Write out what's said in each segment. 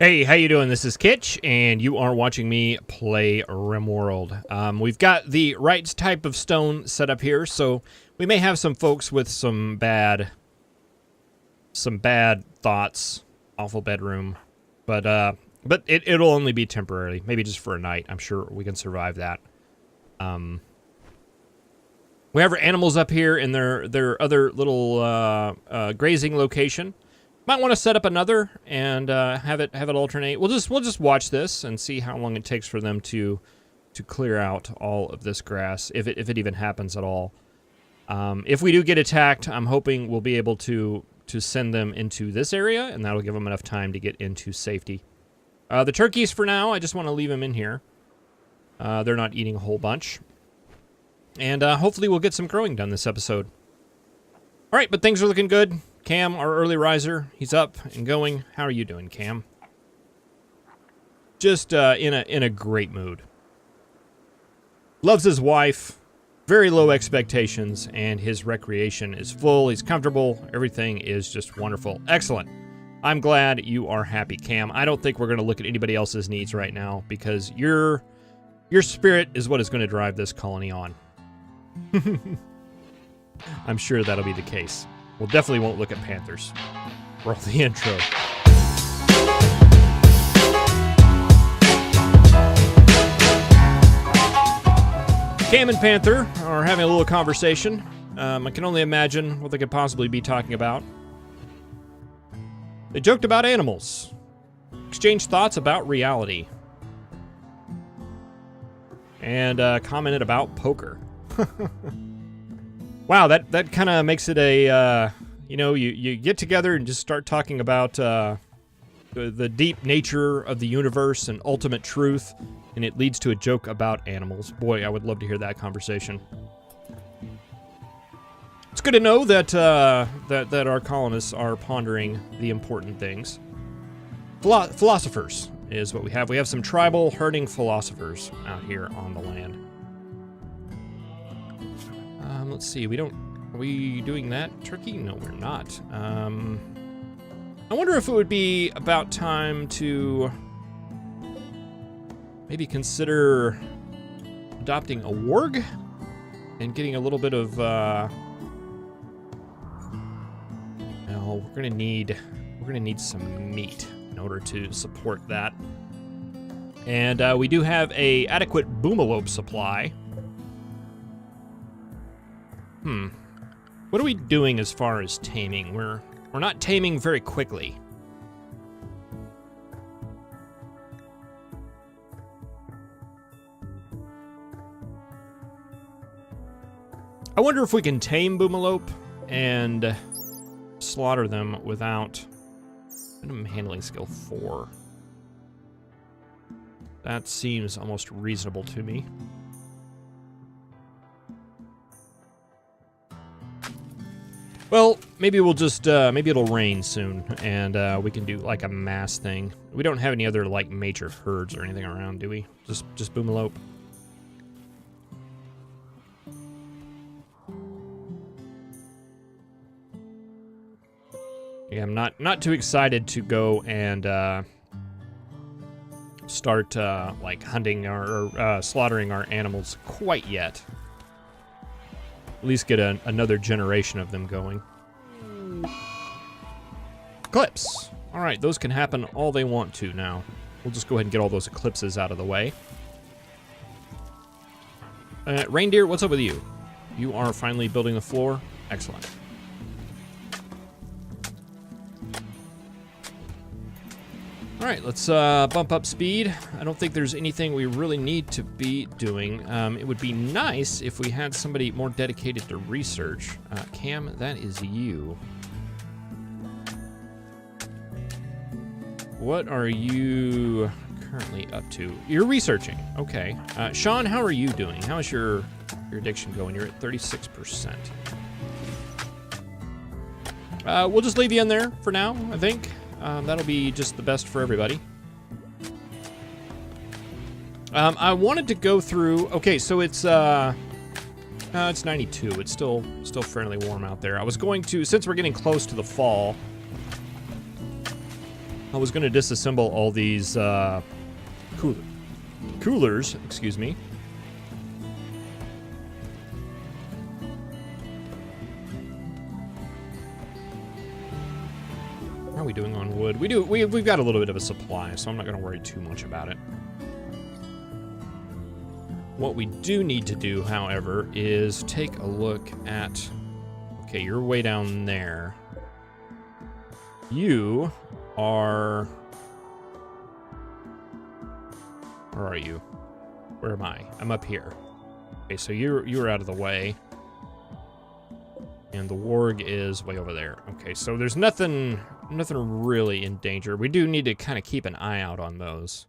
Hey, how you doing? This is Kitch, and you are watching me play Rimworld. We've got the right type of stone set up here, so we may have some folks with some bad thoughts. Awful bedroom, but it'll only be temporarily, maybe just for a night. I'm sure we can survive that. We have our animals up here in their other little grazing location. Might want to set up another and have it alternate. We'll just watch this and see how long it takes for them to clear out all of this grass, if it even happens at all. If we do get attacked, I'm hoping we'll be able to send them into this area, and that'll give them enough time to get into safety. The turkeys, for now, I just want to leave them in here. They're not eating a whole bunch. And hopefully we'll get some growing done this episode. All right, but things are looking good. Cam, our early riser, he's up and going. How are you doing, Cam? Just in a great mood. Loves his wife, very low expectations, and his recreation is full. He's comfortable. Everything is just wonderful. Excellent. I'm glad you are happy, Cam. I don't think we're going to look at anybody else's needs right now, because your spirit is what is going to drive this colony on. I'm sure that'll be the case. We'll definitely won't look at Panthers. Roll the intro. Cam and Panther are having a little conversation. I can only imagine what they could possibly be talking about. They joked about animals, exchanged thoughts about reality, and commented about poker. Wow, that kind of makes it a, you get together and just start talking about the deep nature of the universe and ultimate truth, and it leads to a joke about animals. Boy, I would love to hear that conversation. It's good to know that that our colonists are pondering the important things. Philosophers is what we have. We have some tribal herding philosophers out here on the land. Let's see, are we doing that turkey? No, we're not. I wonder if it would be about time to maybe consider adopting a warg and getting a little bit of, we're gonna need some meat in order to support that. And we do have a adequate boomalope supply. What are we doing as far as taming? We're not taming very quickly. I wonder if we can tame boomalope and slaughter them without minimum handling skill 4. That seems almost reasonable to me. Well, maybe we'll just, maybe it'll rain soon, and we can do, like, a mass thing. We don't have any other, like, major herds or anything around, do we? Just boomalope. Yeah, I'm not too excited to go and, start, like, hunting or slaughtering our animals quite yet. At least get another generation of them going. Eclipse. All right, those can happen all they want to now. We'll just go ahead and get all those eclipses out of the way. Reindeer, what's up with you? You are finally building the floor. Excellent. All right, let's bump up speed. I don't think there's anything we really need to be doing. It would be nice if we had somebody more dedicated to research. Cam, that is you. What are you currently up to? You're researching. Okay. Sean, how are you doing? How is your addiction going? You're at 36%. We'll just leave you in there for now, I think. That'll be just the best for everybody. I wanted to go through. Okay, so it's 92. It's still fairly warm out there. I was going to, since we're getting close to the fall, I was going to disassemble all these coolers, excuse me. How are we doing on wood? We've got a little bit of a supply, so I'm not going to worry too much about it. What we do need to do, however, is take a look at... Okay, you're way down there. You are... Where are you? Where am I? I'm up here. Okay, so you're out of the way. And the warg is way over there. Okay, so there's nothing really in danger. We do need to kind of keep an eye out on those.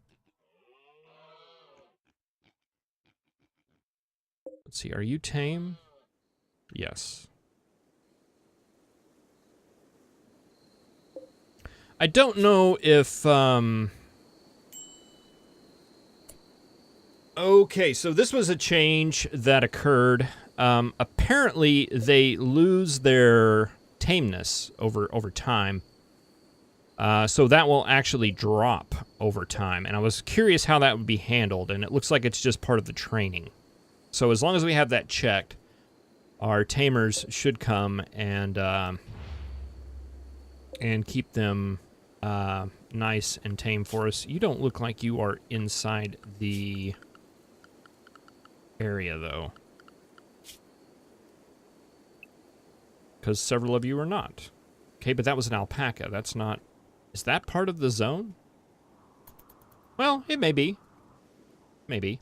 Let's see, are you tame? Yes. I don't know if, Okay, so this was a change that occurred. Apparently, they lose their tameness over time. So that will actually drop over time. And I was curious how that would be handled, and it looks like it's just part of the training. So as long as we have that checked, our tamers should come and keep them nice and tame for us. You don't look like you are inside the area, though. Because several of you are not. Okay, but that was an alpaca. That's not... Is that part of the zone? Well, it may be. Maybe.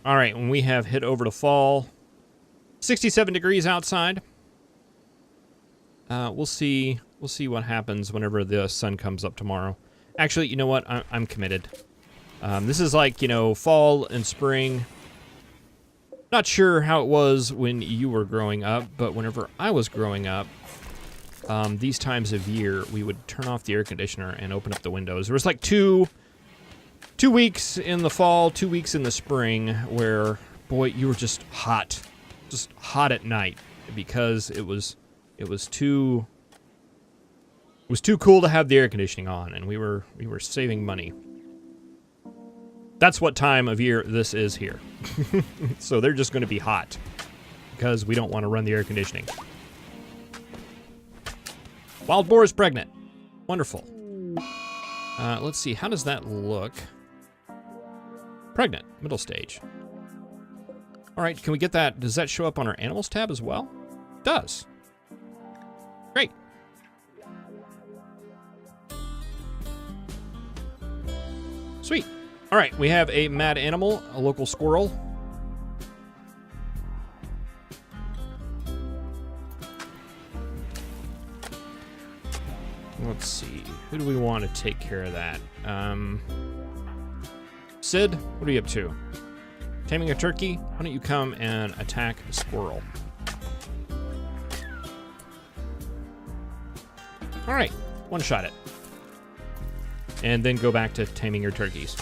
All right, when we have hit over to fall, 67 degrees outside. We'll see what happens whenever the sun comes up tomorrow. Actually, you know what? I'm committed. This is like, you know, fall and spring. Not sure how it was when you were growing up, but whenever I was growing up, these times of year, we would turn off the air conditioner and open up the windows. There was like two weeks in the fall, 2 weeks in the spring where, boy, you were just hot at night because it was too cool to have the air conditioning on, and we were saving money. That's what time of year this is here. So they're just going to be hot because we don't want to run the air conditioning. Wild boar is pregnant. Wonderful. Let's see, how does that look? Pregnant, middle stage. All right, can we get that? Does that show up on our animals tab as well? It does. Great. Sweet. All right, we have a mad animal, a local squirrel. Let's see, who do we want to take care of that? Sid, what are you up to? Taming a turkey? Why don't you come and attack a squirrel? All right, one-shot it. And then go back to taming your turkeys.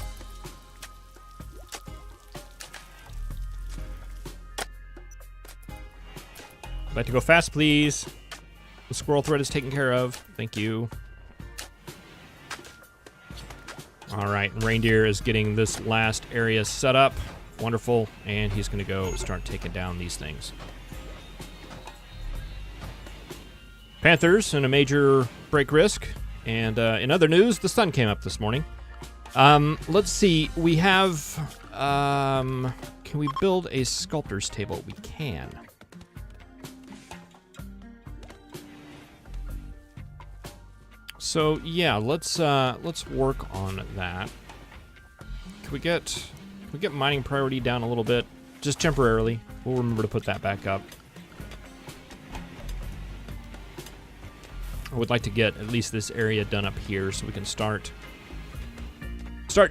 Like to go fast, please. The squirrel threat is taken care of. Thank you. All right, reindeer is getting this last area set up. Wonderful, and he's going to go start taking down these things. Panthers in a major break risk. And in other news, the sun came up this morning. Let's see, we have... can we build a sculptor's table? We can. So yeah, let's work on that. Can we get mining priority down a little bit, just temporarily? We'll remember to put that back up. I would like to get at least this area done up here so we can start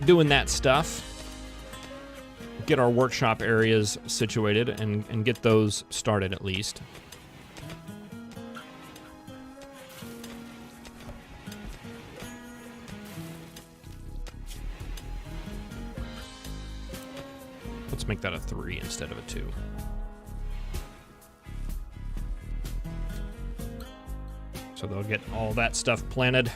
doing that stuff. Get our workshop areas situated and get those started at least. Let's make that a 3 instead of a 2. So they'll get all that stuff planted.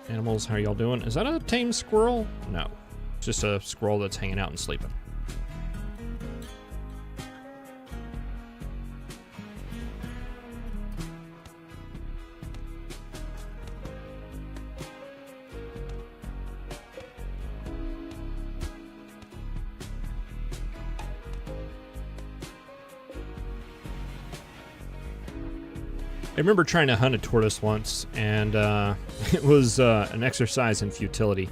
Animals, how y'all doing? Is that a tame squirrel? No. It's just a squirrel that's hanging out and sleeping. I remember trying to hunt a tortoise once, and it was an exercise in futility.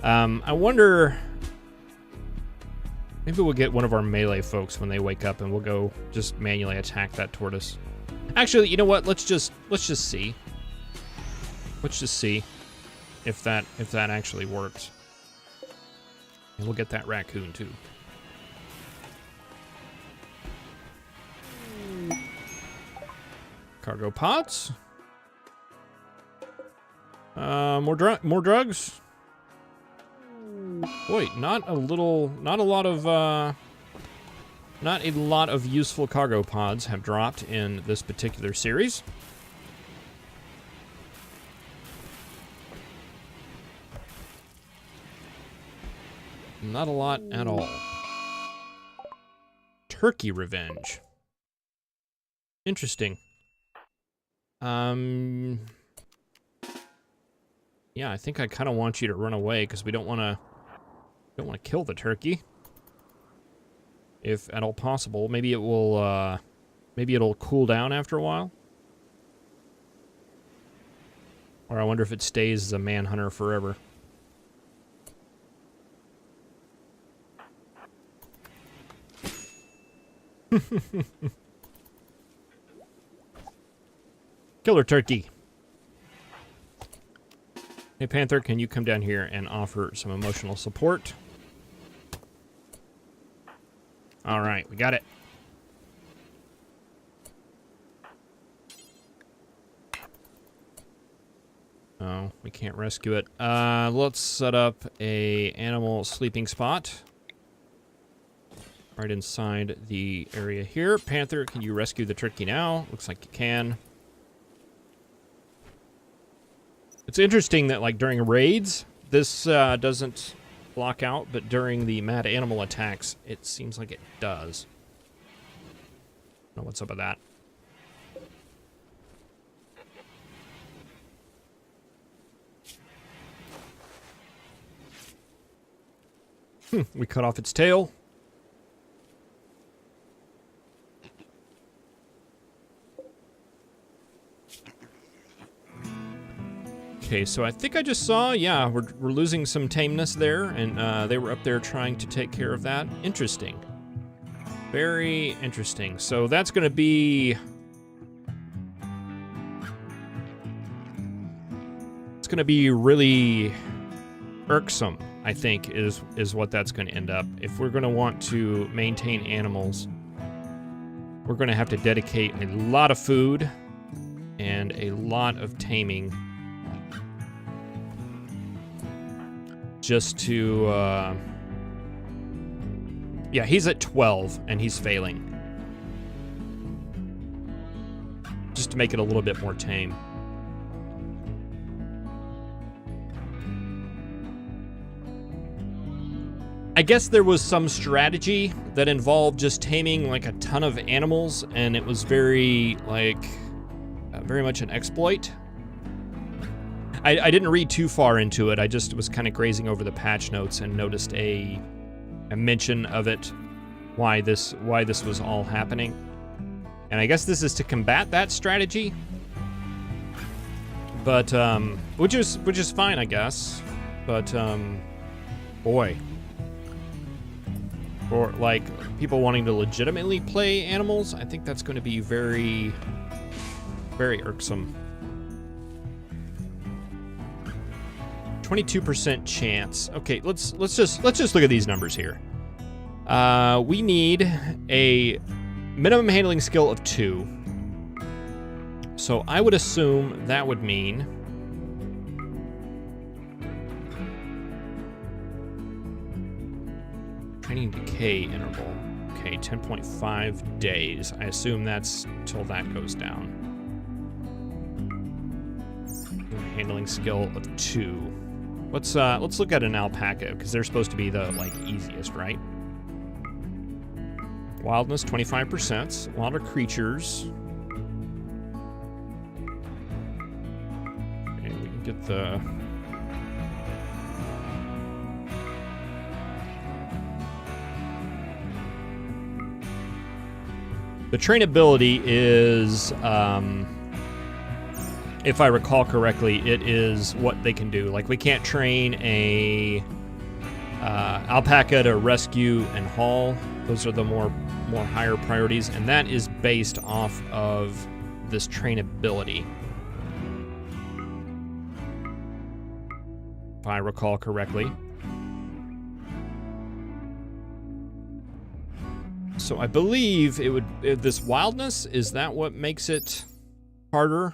I wonder, maybe we'll get one of our melee folks when they wake up, and we'll go just manually attack that tortoise. Actually, you know what? Let's just see. Let's just see if that actually works, and we'll get that raccoon too. Cargo pods. More drugs. Wait, not a lot of useful cargo pods have dropped in this particular series. Not a lot at all. Turkey revenge. Interesting. Yeah, I think I kind of want you to run away because we don't want to kill the turkey, if at all possible. Maybe it will, maybe it'll cool down after a while. Or I wonder if it stays as a manhunter forever. Killer turkey. Hey, Panther, can you come down here and offer some emotional support? All right, we got it. Oh, we can't rescue it. Let's set up a animal sleeping spot right inside the area here. Panther, can you rescue the turkey now? Looks like you can. It's interesting that, like, during raids, this doesn't block out, but during the mad animal attacks, it seems like it does. I don't know what's up with that. We cut off its tail. Okay, so I think I just saw, yeah, we're losing some tameness there, and they were up there trying to take care of that. Interesting. Very interesting. So that's going to be... It's going to be really irksome, I think, is what that's going to end up. If we're going to want to maintain animals, we're going to have to dedicate a lot of food and a lot of taming just to, yeah, he's at 12 and he's failing. Just to make it a little bit more tame. I guess there was some strategy that involved just taming like a ton of animals, and it was very, like, very much an exploit. I didn't read too far into it. I just was kind of grazing over the patch notes and noticed a mention of it, why this was all happening. And I guess this is to combat that strategy. But which is fine, I guess. But boy, for like people wanting to legitimately play animals, I think that's going to be very, very irksome. 22% chance. Okay, let's just look at these numbers here. We need a minimum handling skill of 2. So I would assume that would mean training decay interval. Okay, 10.5 days. I assume that's till that goes down. Handling skill of 2. Let's look at an alpaca, because they're supposed to be the, like, easiest, right? Wildness, 25%. Wilder creatures. Okay, we can get the... The trainability is, if I recall correctly, it is what they can do. Like, we can't train a alpaca to rescue and haul. Those are the more higher priorities, and that is based off of this trainability, if I recall correctly. So I believe it would, this wildness, is that what makes it harder?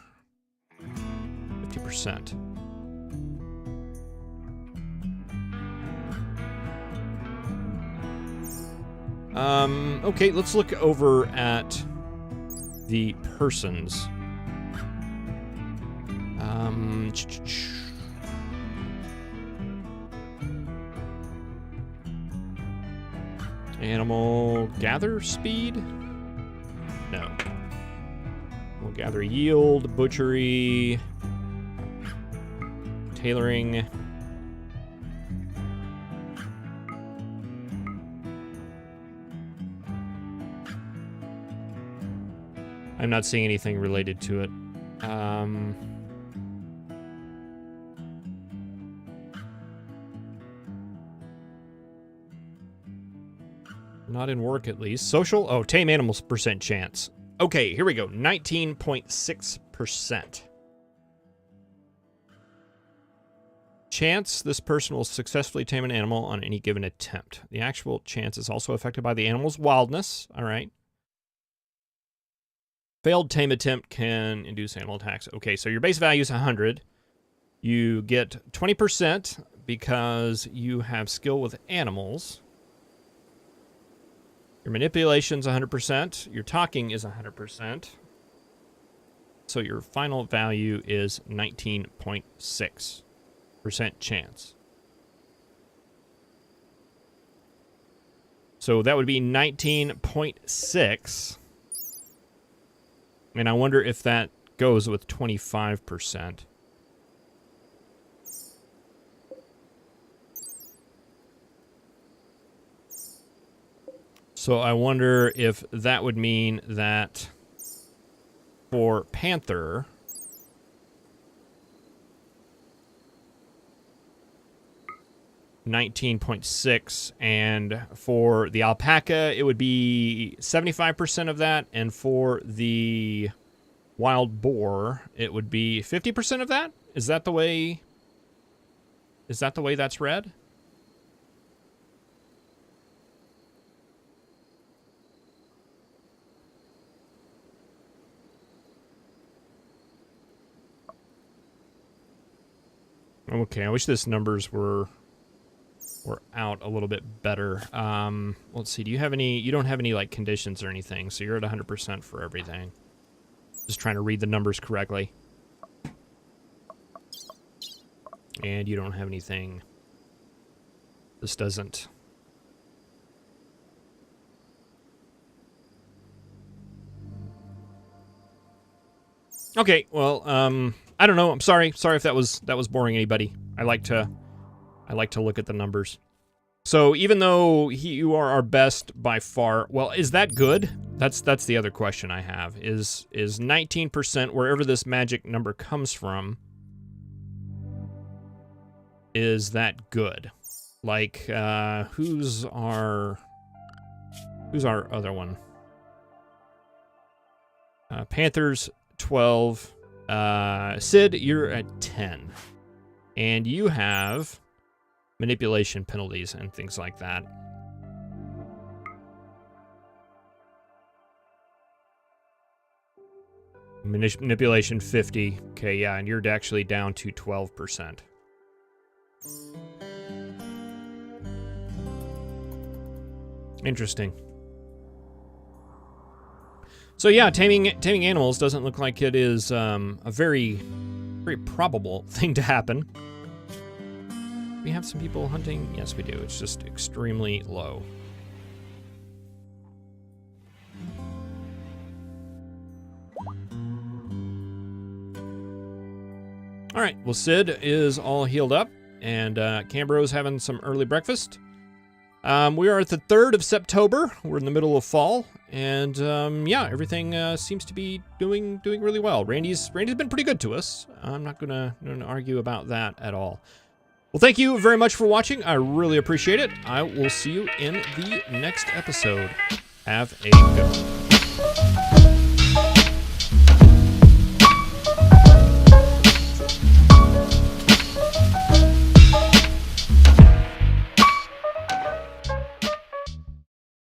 50%. Okay, let's look over at the persons. Animal gather speed? No. We'll gather yield, butchery, tailoring. I'm not seeing anything related to it. Not in work, at least. Social? Oh, tame animals percent chance. Okay, here we go. 19.6%. Chance, this person will successfully tame an animal on any given attempt. The actual chance is also affected by the animal's wildness. All right. Failed tame attempt can induce animal attacks. Okay, so your base value is 100. You get 20% because you have skill with animals. Your manipulation's 100%. Your talking is 100%. So your final value is 19.6% chance. So that would be 19.6. And I wonder if that goes with 25%. So I wonder if that would mean that for Panther, $19.6, and for the alpaca, it would be 75% of that, and for the wild boar, it would be 50% of that? Is that the way that's read? Okay, I wish this numbers were out a little bit better. Let's see. Do you have any? You don't have any like conditions or anything, so you're at 100% for everything. Just trying to read the numbers correctly. And you don't have anything. This doesn't. Okay. Well, I don't know. I'm sorry. Sorry if that was boring anybody. I like to look at the numbers. So even though you are our best by far, well, is that good? That's the other question I have. Is 19%, wherever this magic number comes from, is that good? Like, who's our other one? Panther's 12. Sid, you're at 10. And you have manipulation penalties and things like that. Manipulation 50. Okay, yeah, and you're actually down to 12%. Interesting. So yeah, taming animals doesn't look like it is a very probable thing to happen. We have some people hunting. Yes, we do. It's just extremely low. All right. Well, Sid is all healed up, and Cambro's having some early breakfast. We are at the 3rd of September. We're in the middle of fall, and yeah, everything seems to be doing really well. Randy's been pretty good to us. I'm not gonna argue about that at all. Well, thank you very much for watching. I really appreciate it. I will see you in the next episode. Have a good one.